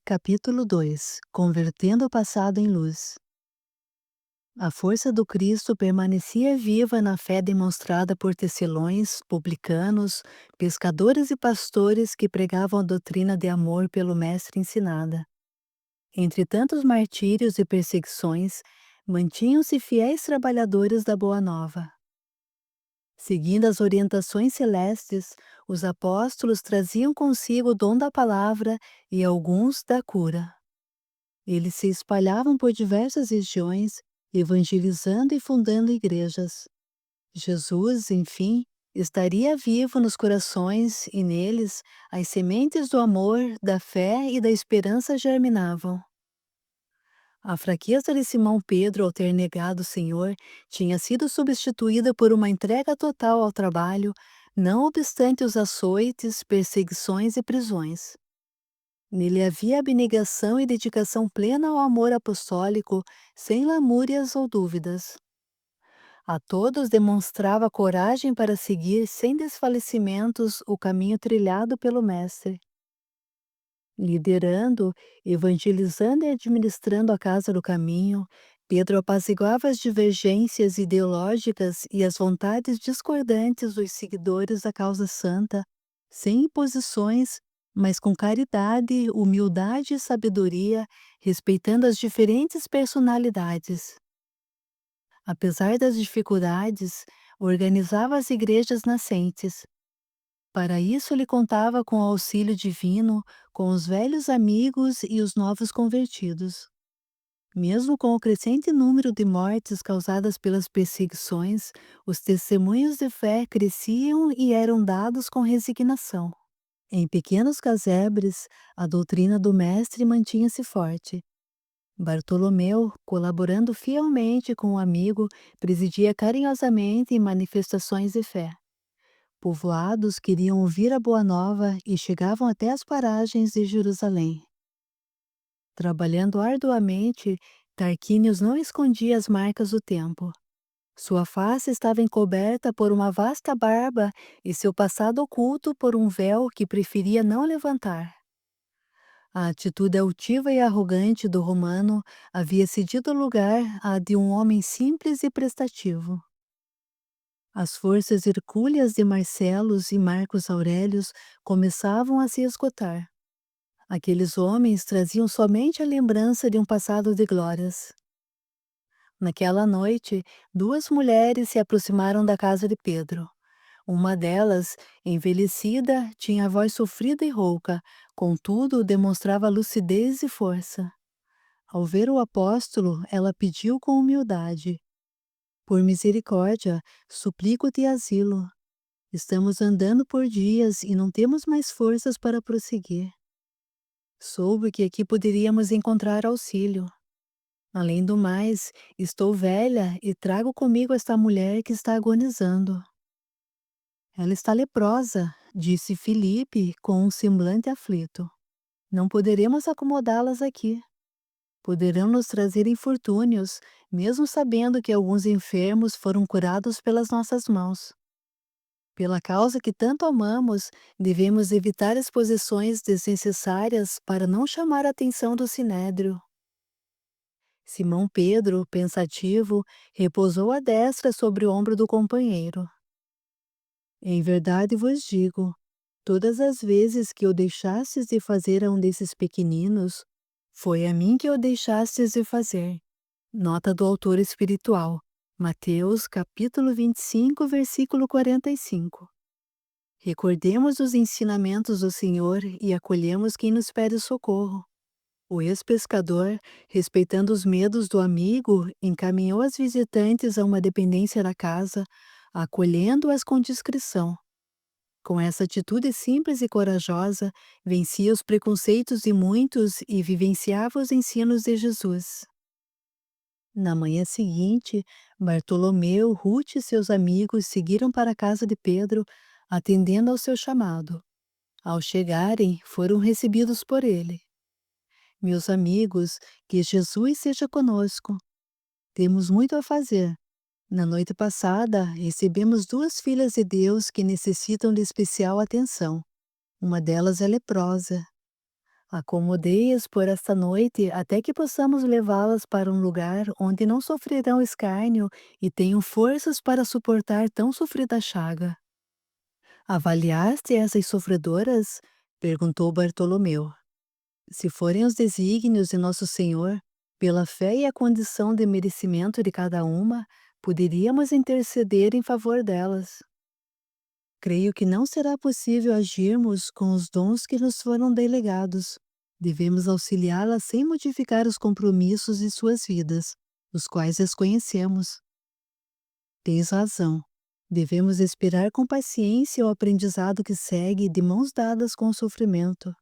Capítulo 2. Convertendo o passado em luz. A força do Cristo permanecia viva na fé demonstrada por tecelões, publicanos, pescadores e pastores que pregavam a doutrina de amor pelo Mestre ensinada. Entre tantos martírios e perseguições, mantinham-se fiéis trabalhadores da Boa Nova. Seguindo as orientações celestes, os apóstolos traziam consigo o dom da palavra e alguns da cura. Eles se espalhavam por diversas regiões, evangelizando e fundando igrejas. Jesus, enfim, estaria vivo nos corações e neles as sementes do amor, da fé e da esperança germinavam. A fraqueza de Simão Pedro ao ter negado o Senhor tinha sido substituída por uma entrega total ao trabalho, não obstante os açoites, perseguições e prisões. Nele havia abnegação e dedicação plena ao amor apostólico, sem lamúrias ou dúvidas. A todos demonstrava coragem para seguir sem desfalecimentos o caminho trilhado pelo Mestre. Liderando, evangelizando e administrando a casa do caminho, Pedro apaziguava as divergências ideológicas e as vontades discordantes dos seguidores da causa santa, sem imposições, mas com caridade, humildade e sabedoria, respeitando as diferentes personalidades. Apesar das dificuldades, organizava as igrejas nascentes. Para isso ele contava com o auxílio divino, com os velhos amigos e os novos convertidos. Mesmo com o crescente número de mortes causadas pelas perseguições, os testemunhos de fé cresciam e eram dados com resignação. Em pequenos casebres, a doutrina do Mestre mantinha-se forte. Bartolomeu, colaborando fielmente com o amigo, presidia carinhosamente em manifestações de fé. Povoados queriam ouvir a Boa Nova e chegavam até as paragens de Jerusalém. Trabalhando arduamente, Tarquínios não escondia as marcas do tempo. Sua face estava encoberta por uma vasta barba e seu passado oculto por um véu que preferia não levantar. A atitude altiva e arrogante do romano havia cedido lugar à de um homem simples e prestativo. As forças hercúleas de Marcelos e Marcos Aurélios começavam a se esgotar. Aqueles homens traziam somente a lembrança de um passado de glórias. Naquela noite, duas mulheres se aproximaram da casa de Pedro. Uma delas, envelhecida, tinha a voz sofrida e rouca, contudo demonstrava lucidez e força. Ao ver o apóstolo, ela pediu com humildade: Por misericórdia, suplico-te asilo. Estamos andando por dias e não temos mais forças para prosseguir. Soube que aqui poderíamos encontrar auxílio. Além do mais, estou velha e trago comigo esta mulher que está agonizando. Ela está leprosa, disse Filipe com um semblante aflito. Não poderemos acomodá-las aqui. Poderão nos trazer infortúnios, mesmo sabendo que alguns enfermos foram curados pelas nossas mãos. Pela causa que tanto amamos, devemos evitar exposições desnecessárias para não chamar a atenção do sinédrio. Simão Pedro, pensativo, repousou a destra sobre o ombro do companheiro. Em verdade vos digo, todas as vezes que o deixastes de fazer a um desses pequeninos, foi a mim que o deixastes de fazer. Nota do autor espiritual. Mateus, capítulo 25, versículo 45. Recordemos os ensinamentos do Senhor e acolhemos quem nos pede socorro. O ex-pescador, respeitando os medos do amigo, encaminhou as visitantes a uma dependência da casa, acolhendo-as com discrição. Com essa atitude simples e corajosa, vencia os preconceitos de muitos e vivenciava os ensinos de Jesus. Na manhã seguinte, Bartolomeu, Ruth e seus amigos seguiram para a casa de Pedro, atendendo ao seu chamado. Ao chegarem, foram recebidos por ele. Meus amigos, que Jesus seja conosco. Temos muito a fazer. Na noite passada, recebemos duas filhas de Deus que necessitam de especial atenção. Uma delas é leprosa. Acomodei-as por esta noite até que possamos levá-las para um lugar onde não sofrerão escárnio e tenham forças para suportar tão sofrida chaga. Avaliaste essas sofredoras? Perguntou Bartolomeu. Se forem os desígnios de Nosso Senhor, pela fé e a condição de merecimento de cada uma, poderíamos interceder em favor delas. Creio que não será possível agirmos com os dons que nos foram delegados. Devemos auxiliá-las sem modificar os compromissos de suas vidas, os quais desconhecemos. Tens razão. Devemos esperar com paciência o aprendizado que segue de mãos dadas com o sofrimento.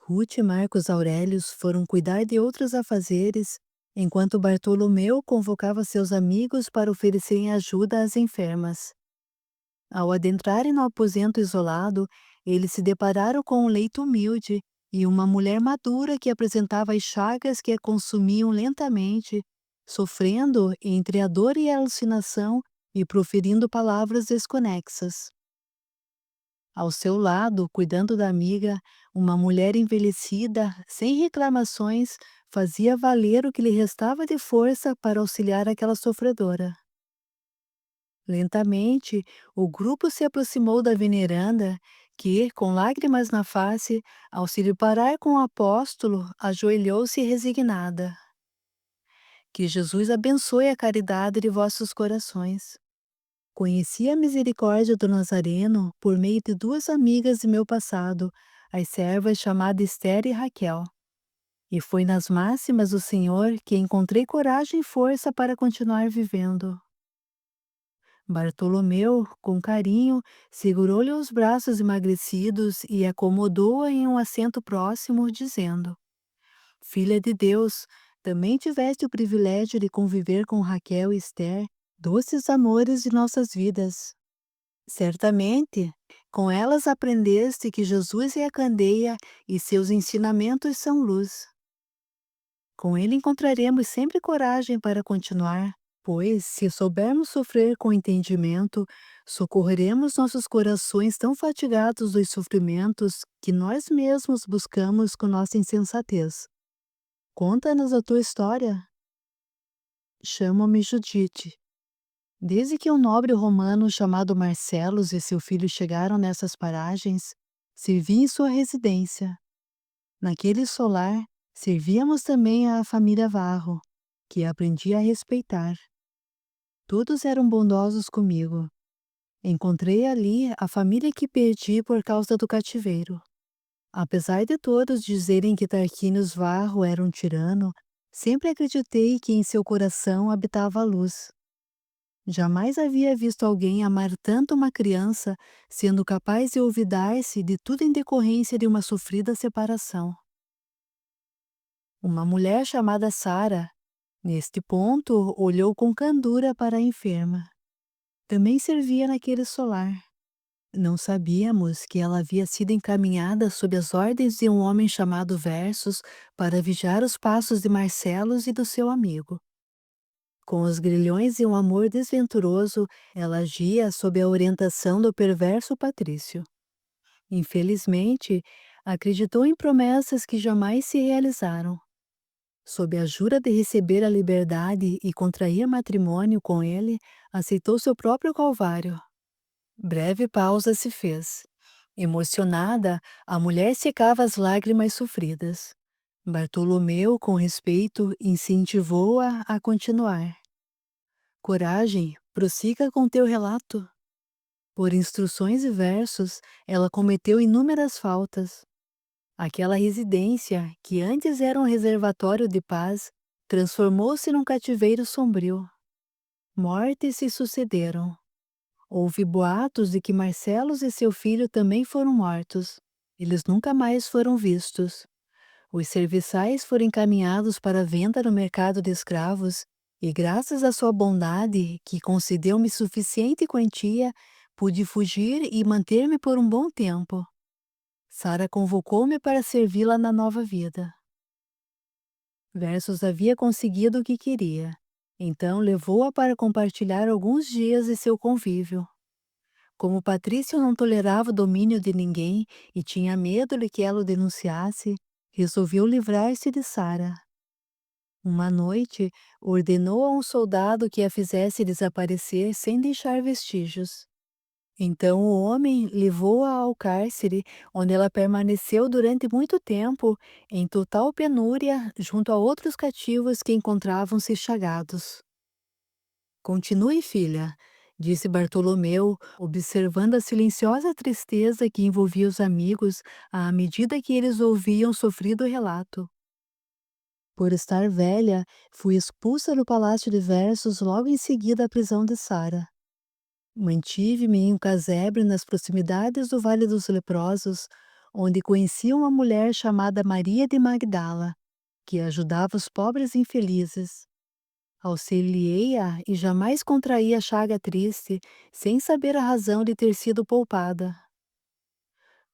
Ruth e Marcos Aurelius foram cuidar de outros afazeres, enquanto Bartolomeu convocava seus amigos para oferecerem ajuda às enfermas. Ao adentrarem no aposento isolado, eles se depararam com um leito humilde e uma mulher madura que apresentava as chagas que a consumiam lentamente, sofrendo entre a dor e a alucinação e proferindo palavras desconexas. Ao seu lado, cuidando da amiga, uma mulher envelhecida, sem reclamações, fazia valer o que lhe restava de força para auxiliar aquela sofredora. Lentamente, o grupo se aproximou da veneranda, que, com lágrimas na face, ao se deparar com o apóstolo, ajoelhou-se resignada. Que Jesus abençoe a caridade de vossos corações. Conheci a misericórdia do Nazareno por meio de duas amigas de meu passado, as servas chamadas Esther e Raquel. E foi nas máximas do Senhor que encontrei coragem e força para continuar vivendo. Bartolomeu, com carinho, segurou-lhe os braços emagrecidos e acomodou-a em um assento próximo, dizendo: Filha de Deus, também tiveste o privilégio de conviver com Raquel e Esther, doces amores de nossas vidas. Certamente, com elas aprendeste que Jesus é a candeia e seus ensinamentos são luz. Com ele encontraremos sempre coragem para continuar, pois, se soubermos sofrer com entendimento, socorreremos nossos corações tão fatigados dos sofrimentos que nós mesmos buscamos com nossa insensatez. Conta-nos a tua história. Chamo-me Judite. Desde que um nobre romano chamado Marcelos e seu filho chegaram nessas paragens, servi em sua residência. Naquele solar, servíamos também à família Varro, que aprendi a respeitar. Todos eram bondosos comigo. Encontrei ali a família que perdi por causa do cativeiro. Apesar de todos dizerem que Tarquínios Varro era um tirano, sempre acreditei que em seu coração habitava a luz. Jamais havia visto alguém amar tanto uma criança, sendo capaz de olvidar-se de tudo em decorrência de uma sofrida separação. Uma mulher chamada Sara, neste ponto, olhou com candura para a enferma. Também servia naquele solar. Não sabíamos que ela havia sido encaminhada sob as ordens de um homem chamado Versus para vigiar os passos de Marcelos e do seu amigo. Com os grilhões e um amor desventuroso, ela agia sob a orientação do perverso Patrício. Infelizmente, acreditou em promessas que jamais se realizaram. Sob a jura de receber a liberdade e contrair matrimônio com ele, aceitou seu próprio calvário. Breve pausa se fez. Emocionada, a mulher secava as lágrimas sofridas. Bartolomeu, com respeito, incentivou-a a continuar. Coragem, prossiga com teu relato. Por instruções e versos, ela cometeu inúmeras faltas. Aquela residência, que antes era um reservatório de paz, transformou-se num cativeiro sombrio. Mortes se sucederam. Houve boatos de que Marcelos e seu filho também foram mortos. Eles nunca mais foram vistos. Os serviçais foram encaminhados para venda no mercado de escravos, e graças à sua bondade, que concedeu-me suficiente quantia, pude fugir e manter-me por um bom tempo. Sara convocou-me para servi-la na nova vida. Versus havia conseguido o que queria, então levou-a para compartilhar alguns dias de seu convívio. Como Patrício não tolerava o domínio de ninguém e tinha medo de que ela o denunciasse, resolveu livrar-se de Sara. Uma noite, ordenou a um soldado que a fizesse desaparecer sem deixar vestígios. Então o homem levou-a ao cárcere, onde ela permaneceu durante muito tempo, em total penúria, junto a outros cativos que encontravam-se chagados. Continue, filha, disse Bartolomeu, observando a silenciosa tristeza que envolvia os amigos à medida que eles ouviam o sofrido relato. Por estar velha, fui expulsa do palácio de Versos logo em seguida à prisão de Sara. Mantive-me em um casebre nas proximidades do Vale dos Leprosos, onde conheci uma mulher chamada Maria de Magdala, que ajudava os pobres infelizes. Auxiliei-a e jamais contraí a chaga triste, sem saber a razão de ter sido poupada.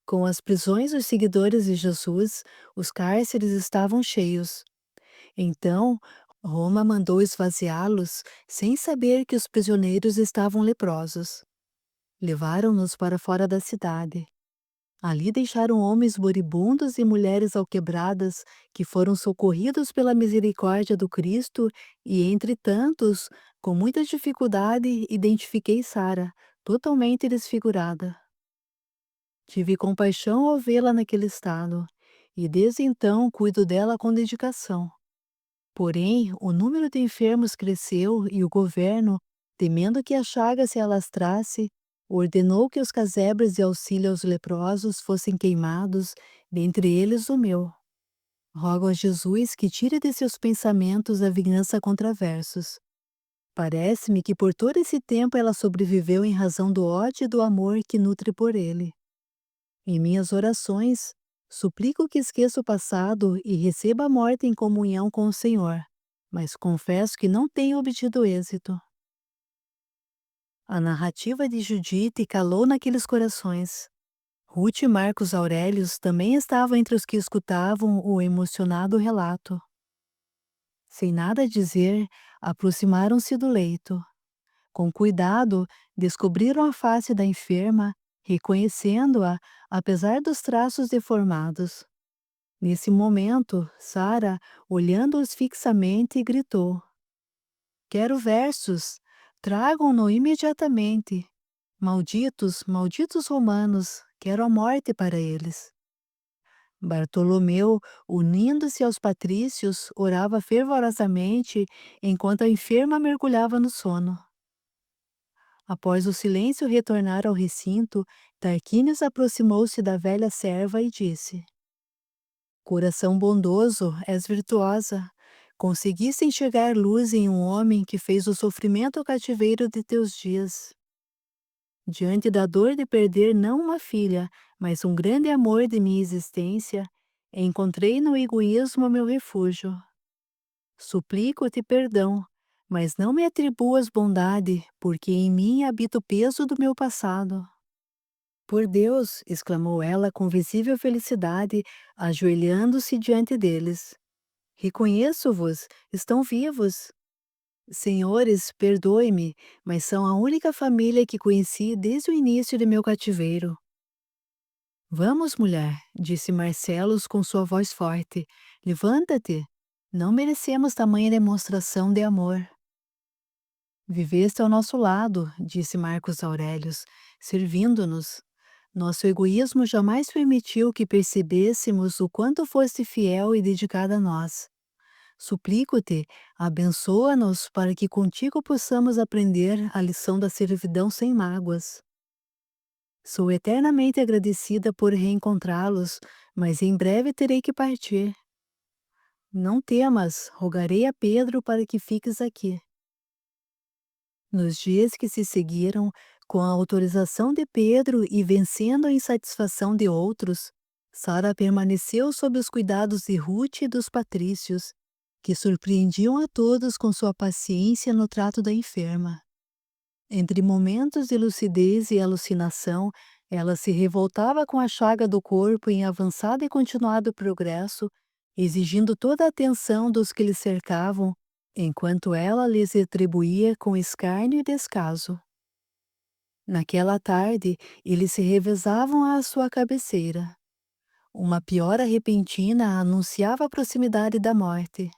Com as prisões dos seguidores de Jesus, os cárceres estavam cheios. Então, Roma mandou esvaziá-los, sem saber que os prisioneiros estavam leprosos. Levaram-nos para fora da cidade. Ali deixaram homens moribundos e mulheres alquebradas, que foram socorridos pela misericórdia do Cristo, e entre tantos, com muita dificuldade, identifiquei Sara, totalmente desfigurada. Tive compaixão ao vê-la naquele estado, e desde então cuido dela com dedicação. Porém, o número de enfermos cresceu e o governo, temendo que a chaga se alastrasse, ordenou que os casebres de auxílio aos leprosos fossem queimados, dentre eles o meu. Rogo a Jesus que tire de seus pensamentos a vingança contra Versos. Parece-me que por todo esse tempo ela sobreviveu em razão do ódio e do amor que nutre por ele. Em minhas orações, suplico que esqueça o passado e receba a morte em comunhão com o Senhor, mas confesso que não tenho obtido êxito. A narrativa de Judite calou naqueles corações. Ruth e Marcos Aurelius também estavam entre os que escutavam o emocionado relato. Sem nada dizer, aproximaram-se do leito. Com cuidado, descobriram a face da enferma, reconhecendo-a, apesar dos traços deformados. Nesse momento, Sara, olhando-os fixamente, gritou: Quero Versos! Tragam-no imediatamente! Malditos, malditos romanos! Quero a morte para eles! Bartolomeu, unindo-se aos patrícios, orava fervorosamente enquanto a enferma mergulhava no sono. Após o silêncio retornar ao recinto, Tarquínios aproximou-se da velha serva e disse: Coração bondoso, és virtuosa. Conseguiste enxergar luz em um homem que fez o sofrimento o cativeiro de teus dias. Diante da dor de perder não uma filha, mas um grande amor de minha existência, encontrei no egoísmo meu refúgio. Suplico-te perdão, mas não me atribuas bondade, porque em mim habita o peso do meu passado. Por Deus! Exclamou ela com visível felicidade, ajoelhando-se diante deles. Reconheço-vos, estão vivos. Senhores, perdoe-me, mas são a única família que conheci desde o início de meu cativeiro. Vamos, mulher, disse Marcelos com sua voz forte. Levanta-te. Não merecemos tamanha demonstração de amor. Viveste ao nosso lado, disse Marcos Aurelius, servindo-nos. Nosso egoísmo jamais permitiu que percebêssemos o quanto foste fiel e dedicada a nós. Suplico-te, abençoa-nos para que contigo possamos aprender a lição da servidão sem mágoas. Sou eternamente agradecida por reencontrá-los, mas em breve terei que partir. Não temas, rogarei a Pedro para que fiques aqui. Nos dias que se seguiram, com a autorização de Pedro e vencendo a insatisfação de outros, Sara permaneceu sob os cuidados de Ruth e dos patrícios, que surpreendiam a todos com sua paciência no trato da enferma. Entre momentos de lucidez e alucinação, ela se revoltava com a chaga do corpo em avançado e continuado progresso, exigindo toda a atenção dos que lhe cercavam, enquanto ela lhes retribuía com escárnio e descaso. Naquela tarde, eles se revezavam à sua cabeceira. Uma piora repentina anunciava a proximidade da morte.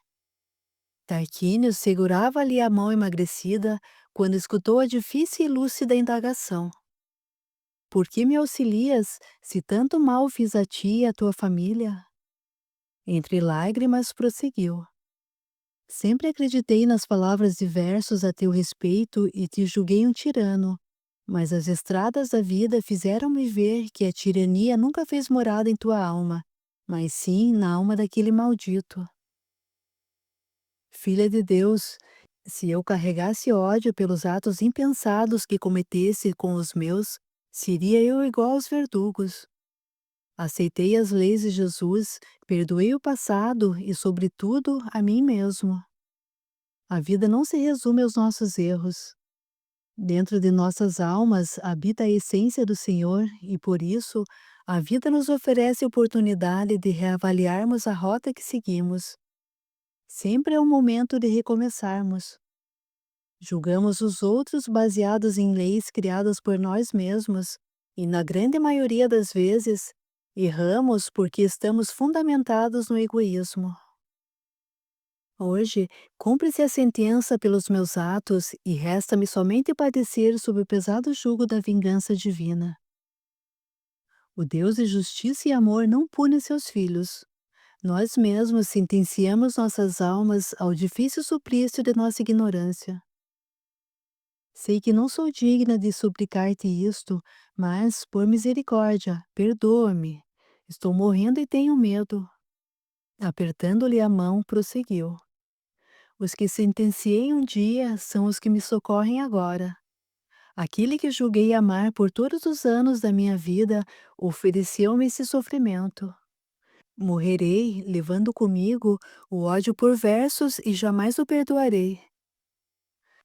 Tarquínio segurava-lhe a mão emagrecida quando escutou a difícil e lúcida indagação. Por que me auxilias, se tanto mal fiz a ti e à tua família? Entre lágrimas prosseguiu. Sempre acreditei nas palavras de versos a teu respeito e te julguei um tirano, mas as estradas da vida fizeram-me ver que a tirania nunca fez morada em tua alma, mas sim na alma daquele maldito. Filha de Deus, se eu carregasse ódio pelos atos impensados que cometesse com os meus, seria eu igual aos verdugos. Aceitei as leis de Jesus, perdoei o passado e, sobretudo, a mim mesmo. A vida não se resume aos nossos erros. Dentro de nossas almas habita a essência do Senhor e, por isso, a vida nos oferece a oportunidade de reavaliarmos a rota que seguimos. Sempre é um momento de recomeçarmos. Julgamos os outros baseados em leis criadas por nós mesmos e, na grande maioria das vezes, erramos porque estamos fundamentados no egoísmo. Hoje, cumpre-se a sentença pelos meus atos e resta-me somente padecer sob o pesado jugo da vingança divina. O Deus de justiça e amor não pune seus filhos. Nós mesmos sentenciamos nossas almas ao difícil suplício de nossa ignorância. Sei que não sou digna de suplicar-te isto, mas, por misericórdia, perdoa-me. Estou morrendo e tenho medo. Apertando-lhe a mão, prosseguiu. Os que sentenciei um dia são os que me socorrem agora. Aquele que julguei amar por todos os anos da minha vida ofereceu-me esse sofrimento. Morrerei, levando comigo o ódio por versos e jamais o perdoarei.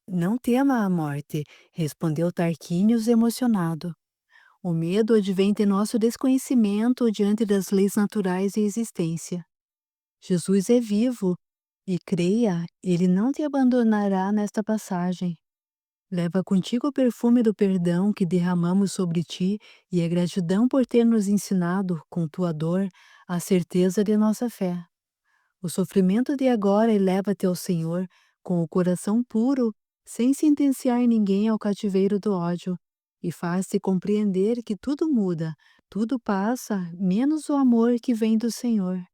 Não tema a morte, respondeu Tarquínios emocionado. O medo advém de nosso desconhecimento diante das leis naturais da existência. Jesus é vivo e, creia, ele não te abandonará nesta passagem. Leva contigo o perfume do perdão que derramamos sobre ti e a gratidão por ter nos ensinado, com tua dor, a certeza de nossa fé. O sofrimento de agora eleva-te ao Senhor, com o coração puro, sem sentenciar ninguém ao cativeiro do ódio, e faz-te compreender que tudo muda, tudo passa, menos o amor que vem do Senhor.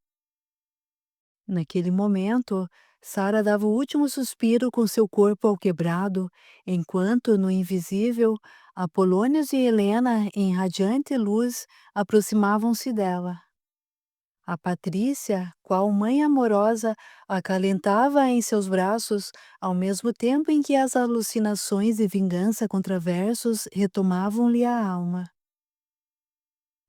Naquele momento, Sara dava o último suspiro com seu corpo alquebrado, enquanto, no invisível, Apolônios e Helena, em radiante luz, aproximavam-se dela. A Patrícia, qual mãe amorosa, acalentava-a em seus braços, ao mesmo tempo em que as alucinações de vingança contra versos retomavam-lhe a alma.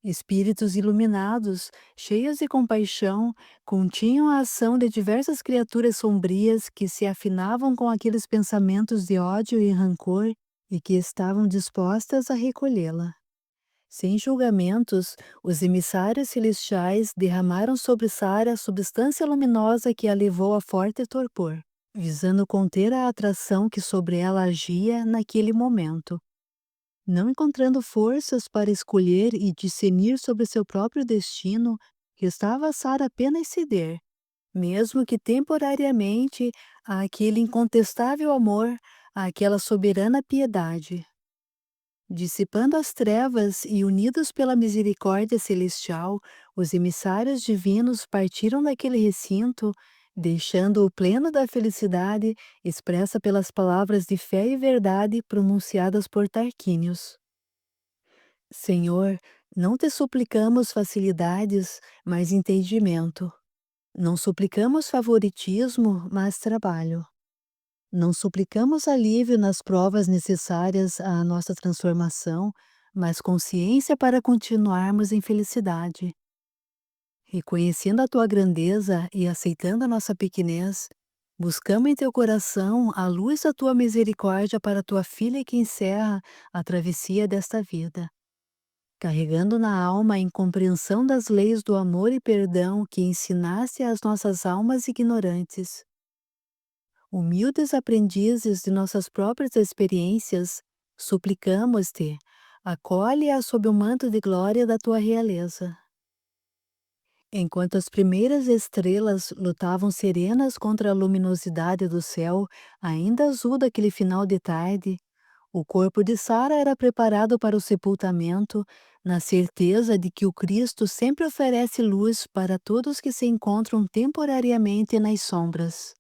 Espíritos iluminados, cheios de compaixão, continham a ação de diversas criaturas sombrias que se afinavam com aqueles pensamentos de ódio e rancor e que estavam dispostas a recolhê-la. Sem julgamentos, os emissários celestiais derramaram sobre Sara a substância luminosa que a levou a forte torpor, visando conter a atração que sobre ela agia naquele momento. Não encontrando forças para escolher e discernir sobre seu próprio destino, restava a Sara apenas ceder, mesmo que temporariamente, àquele incontestável amor, àquela soberana piedade. Dissipando as trevas e unidos pela misericórdia celestial, os emissários divinos partiram daquele recinto, deixando-o pleno da felicidade expressa pelas palavras de fé e verdade pronunciadas por Tarquínios. Senhor, não te suplicamos facilidades, mas entendimento. Não suplicamos favoritismo, mas trabalho. Não suplicamos alívio nas provas necessárias à nossa transformação, mas consciência para continuarmos em felicidade. Reconhecendo a tua grandeza e aceitando a nossa pequenez, buscamos em teu coração a luz da tua misericórdia para a tua filha que encerra a travessia desta vida. Carregando na alma a incompreensão das leis do amor e perdão que ensinaste às nossas almas ignorantes. Humildes aprendizes de nossas próprias experiências, Suplicamos-te, acolhe-a sob o manto de glória da tua realeza. Enquanto as primeiras estrelas lutavam serenas contra a luminosidade do céu, ainda azul daquele final de tarde, o corpo de Sara era preparado para o sepultamento, na certeza de que o Cristo sempre oferece luz para todos que se encontram temporariamente nas sombras.